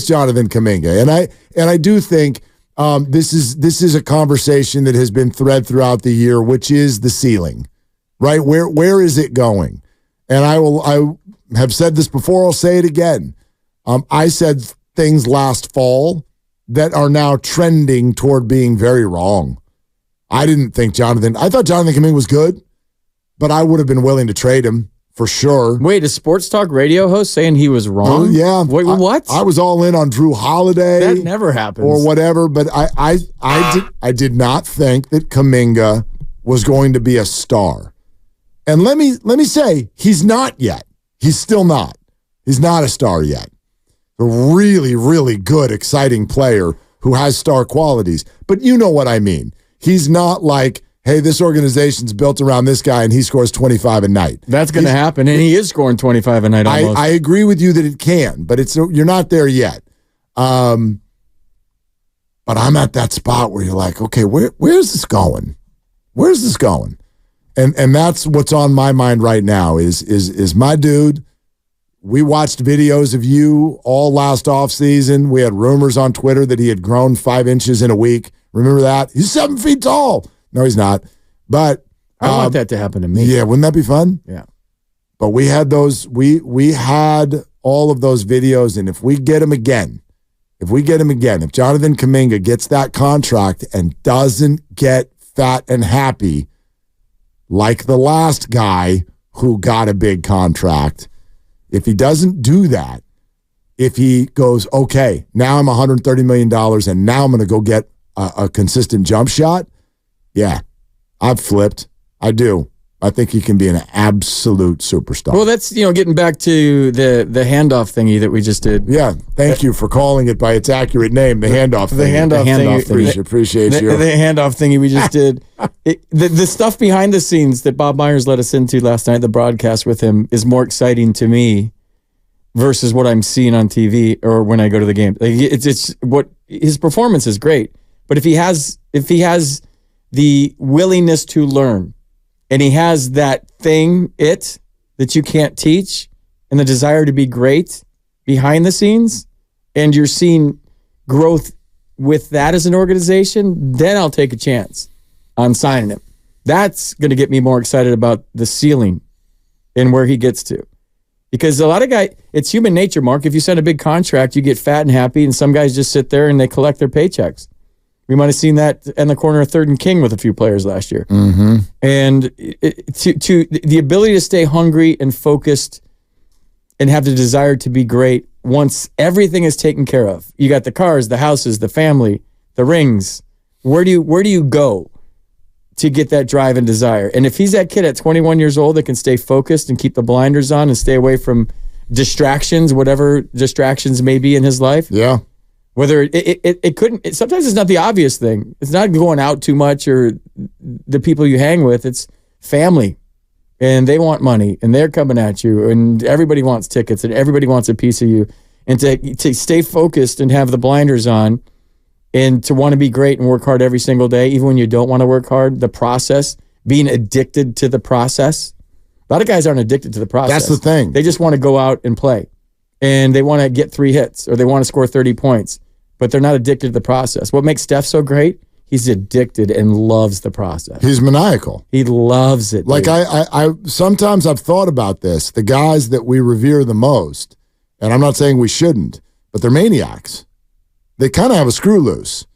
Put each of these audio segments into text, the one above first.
is Jonathan Kuminga, and I do think this is a conversation that has been thread throughout the year, which is the ceiling, right? Where is it going? And I have said this before. I'll say it again. I said things last fall that are now trending toward being very wrong. I thought Jonathan Kuminga was good, but I would have been willing to trade him for sure. Wait, a sports talk radio host saying he was wrong? Yeah. Wait, what? I was all in on Drew Holiday. That never happens. Or whatever, but I did not think that Kuminga was going to be a star. And let me say, he's not yet. He's still not. He's not a star yet. A really, really good, exciting player who has star qualities. But you know what I mean. He's not like, hey, this organization's built around this guy and he scores 25 a night. That's going to happen, and he is scoring 25 a night almost. I agree with you that it can, but you're not there yet. But I'm at that spot where you're like, okay, where's this going? Where's this going? And that's what's on my mind right now is my dude. We watched videos of you all last offseason. We had rumors on Twitter that he had grown 5 inches in a week. Remember that? He's 7 feet tall. No, he's not. But I want that to happen to me. Yeah, wouldn't that be fun? Yeah. But we had those. We had all of those videos, and if we get him again, if Jonathan Kuminga gets that contract and doesn't get fat and happy like the last guy who got a big contract, if he doesn't do that, if he goes, okay, now I'm $130 million and now I'm going to go get a consistent jump shot, yeah, I've flipped. I do. I think he can be an absolute superstar. Well, that's, getting back to the handoff thingy that we just did. Yeah, thank you for calling it by its accurate name, the handoff thingy. The handoff thingy. Appreciate you. The handoff thingy we just did. The stuff behind the scenes that Bob Myers let us into last night, the broadcast with him, is more exciting to me versus what I'm seeing on TV or when I go to the game. Like, it's what his performance is great, but if he has the willingness to learn, and he has that thing, that you can't teach, and the desire to be great behind the scenes, and you're seeing growth with that as an organization, then I'll take a chance on signing him. That's going to get me more excited about the ceiling and where he gets to. Because a lot of guys, it's human nature, Mark. If you send a big contract, you get fat and happy, and some guys just sit there and they collect their paychecks. We might have seen that in the corner of 3rd and King with a few players last year. Mm-hmm. And to the ability to stay hungry and focused and have the desire to be great once everything is taken care of. You got the cars, the houses, the family, the rings. Where do you go to get that drive and desire? And if he's that kid at 21 years old that can stay focused and keep the blinders on and stay away from distractions, whatever distractions may be in his life. Yeah. Whether sometimes it's not the obvious thing. It's not going out too much or the people you hang with. It's family, and they want money, and they're coming at you, and everybody wants tickets, and everybody wants a piece of you. And to stay focused and have the blinders on, and to want to be great and work hard every single day, even when you don't want to work hard. The process, being addicted to the process. A lot of guys aren't addicted to the process. That's the thing. They just want to go out and play, and they want to get 3 hits, or they want to score 30 points. But they're not addicted to the process. What makes Steph so great? He's addicted and loves the process. He's maniacal. He loves it. Like I sometimes I've thought about this. The guys that we revere the most, and I'm not saying we shouldn't, but they're maniacs. They kind of have a screw loose.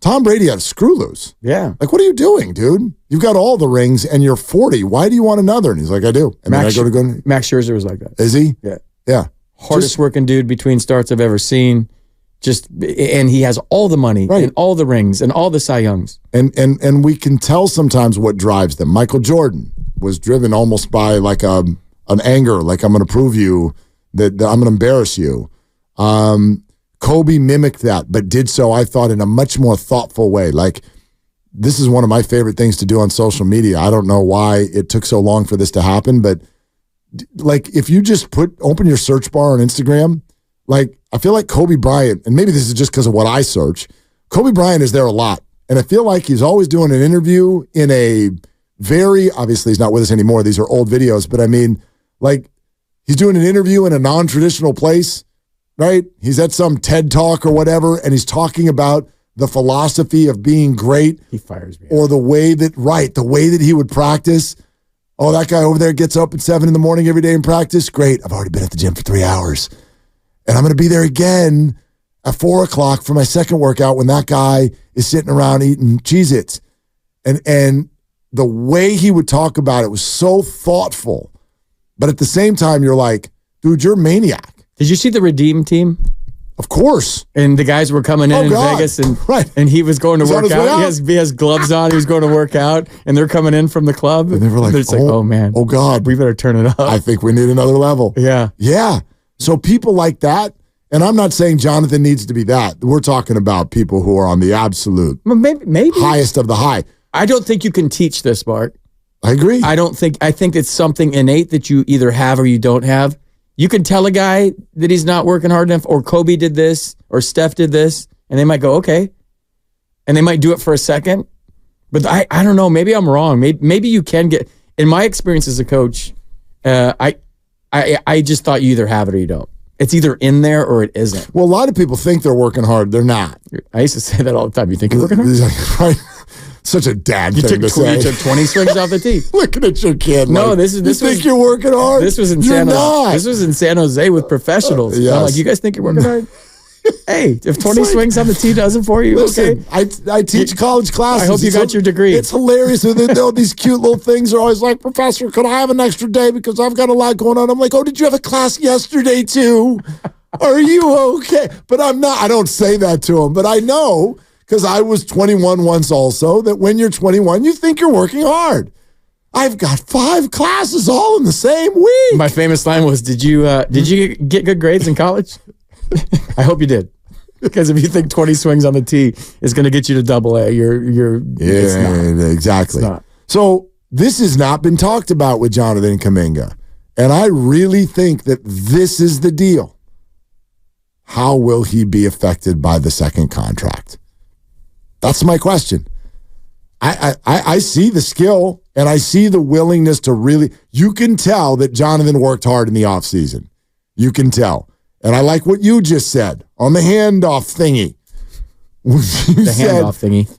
Tom Brady had a screw loose. Yeah. Like, what are you doing, dude? You've got all the rings and you're 40. Why do you want another? And he's like, I do. And Max, then I go. Max Scherzer was like that. Is he? Yeah. Yeah. Hardest working dude between starts I've ever seen. And he has all the money, right, and all the rings and all the Cy Youngs. And we can tell sometimes what drives them. Michael Jordan was driven almost by like an anger, like I'm going to prove you that I'm going to embarrass you. Kobe mimicked that, but did so, I thought, in a much more thoughtful way. Like, this is one of my favorite things to do on social media. I don't know why it took so long for this to happen, but like, if you just open your search bar on Instagram, like, I feel like Kobe Bryant, and maybe this is just because of what I search, Kobe Bryant is there a lot. And I feel like he's always doing an interview in a very, obviously he's not with us anymore, these are old videos, but I mean, like, he's doing an interview in a non-traditional place. right? He's at some TED Talk or whatever, and he's talking about the philosophy of being great. He fires me. Or the way that he would practice. Oh, that guy over there gets up at 7 in the morning every day and practice. Great. I've already been at the gym for 3 hours. And I'm going to be there again at 4 o'clock for my second workout when that guy is sitting around eating Cheez-Its. And the way he would talk about it was so thoughtful. But at the same time, you're like, dude, you're a maniac. Did you see the Redeem team? Of course. And the guys were coming in Vegas, and he was going to work out. He has gloves on. He was going to work out, and they're coming in from the club. And they were like, oh man. Oh, God. We better turn it up. I think we need another level. Yeah. Yeah. So people like that, and I'm not saying Jonathan needs to be that. We're talking about people who are on the absolute maybe highest of the high. I don't think you can teach this, Bart. I agree. I think it's something innate that you either have or you don't have. You can tell a guy that he's not working hard enough, or Kobe did this, or Steph did this, and they might go, okay. And they might do it for a second. But I don't know. Maybe I'm wrong. Maybe you can get, in my experience as a coach, I just thought you either have it or you don't. It's either in there or it isn't. Well, a lot of people think they're working hard. They're not. I used to say that all the time. You think you're working hard? Right. Such a dad thing to say. You took 20 swings off the tee. Looking at your kid. No, like, this you think you're working hard? This was in San Jose with professionals. Yes. I'm like, you guys think you're working hard? Hey, if 20 swings on the tee does it for you, listen, okay. I teach college classes. I hope you got your degree. It's hilarious. These cute little things are always like, Professor, could I have an extra day because I've got a lot going on? I'm like, oh, did you have a class yesterday too? Are you okay? But I'm not. I don't say that to him, but I know, because I was 21 once also, that when you're 21, you think you're working hard. I've got 5 classes all in the same week. My famous line was, did you get good grades in college? I hope you did. Because if you think 20 swings on the tee is going to get you to AA, exactly. It's not. So this has not been talked about with Jonathan Kuminga. And I really think that this is the deal. How will he be affected by the second contract? That's my question. I see the skill and I see the willingness to really, you can tell that Jonathan worked hard in the offseason. You can tell. And I like what you just said on the handoff thingy.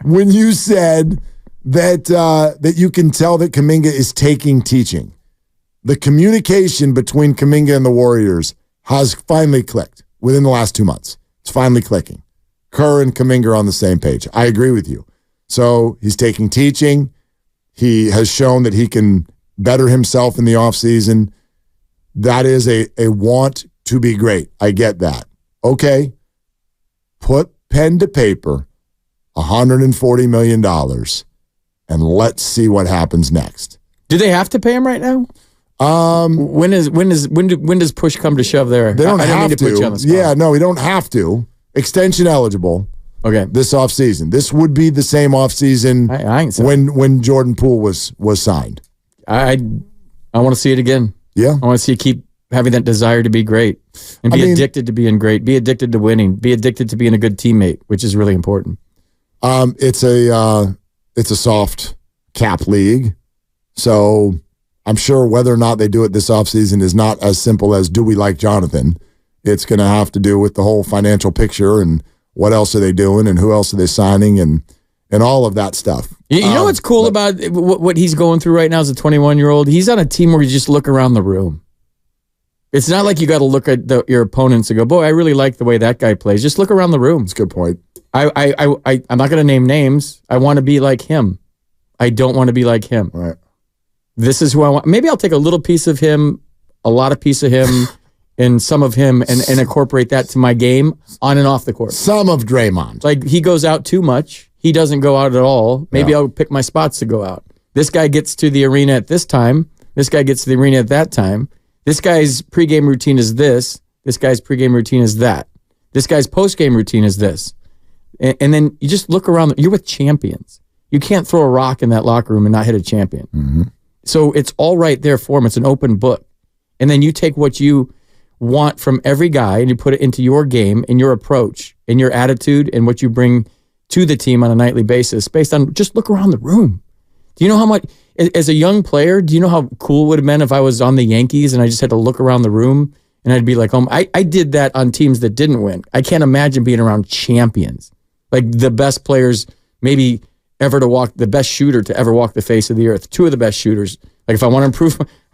When you said that you can tell that Kuminga is taking teaching. The communication between Kuminga and the Warriors has finally clicked within the last 2 months. It's finally clicking. Kerr and Kuminga are on the same page. I agree with you. So he's taking teaching. He has shown that he can better himself in the offseason. That is a want to be great. I get that. Okay. Put pen to paper, $140 million, and let's see what happens next. Do they have to pay him right now? When does push come to shove there? They don't I have mean to put you on the spot. Yeah, no, we don't have to. Extension eligible. Okay. This offseason. This would be the same offseason when Jordan Poole was signed. I want to see it again. Yeah. I want to see you keep having that desire to be great and be addicted to being great, be addicted to winning, be addicted to being a good teammate, which is really important. It's a soft cap league. So I'm sure whether or not they do it this offseason is not as simple as, do we like Jonathan? It's going to have to do with the whole financial picture and what else are they doing and who else are they signing and all of that stuff. You know what's cool about what he's going through right now as a 21-year-old? He's on a team where you just look around the room. It's not like you got to look at your opponents and go, boy, I really like the way that guy plays. Just look around the room. That's a good point. I'm not going to name names. I want to be like him. I don't want to be like him. Right. This is who I want. Maybe I'll take a little piece of him, a lot of piece of him, and some of him, and incorporate that to my game on and off the court. Some of Draymond. Like, he goes out too much. He doesn't go out at all. Maybe I'll pick my spots to go out. This guy gets to the arena at this time. This guy gets to the arena at that time. This guy's pregame routine is this. This guy's pregame routine is that. This guy's postgame routine is this. And then you just look around. You're with champions. You can't throw a rock in that locker room and not hit a champion. Mm-hmm. So it's all right there for him. It's an open book. And then you take what you want from every guy and you put it into your game and your approach and your attitude and what you bring to the team on a nightly basis based on just look around the room. Do you know how much, as a young player, do you know how cool it would have been if I was on the Yankees and I just had to look around the room and I'd be like, I did that on teams that didn't win. I can't imagine being around champions, like the best players maybe ever to walk, the best shooter to ever walk the face of the earth. Two of the best shooters. Like if I want to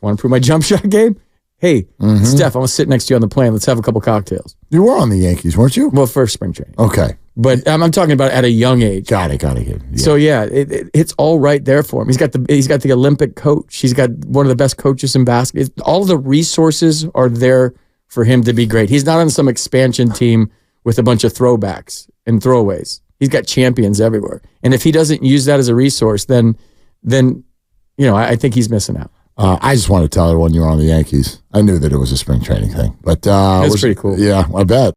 improve my jump shot game. Hey, Steph, I'm gonna sit next to you on the plane. Let's have a couple cocktails. You were on the Yankees, weren't you? Well, first spring training. Okay. But I'm talking about at a young age. Got it. Yeah. So yeah, it's all right there for him. He's got the Olympic coach. He's got one of the best coaches in basketball. All the resources are there for him to be great. He's not on some expansion team with a bunch of throwbacks and throwaways. He's got champions everywhere. And if he doesn't use that as a resource, then I think he's missing out. I just wanted to tell everyone you were on the Yankees. I knew that it was a spring training thing, but that's pretty cool. Yeah, I bet.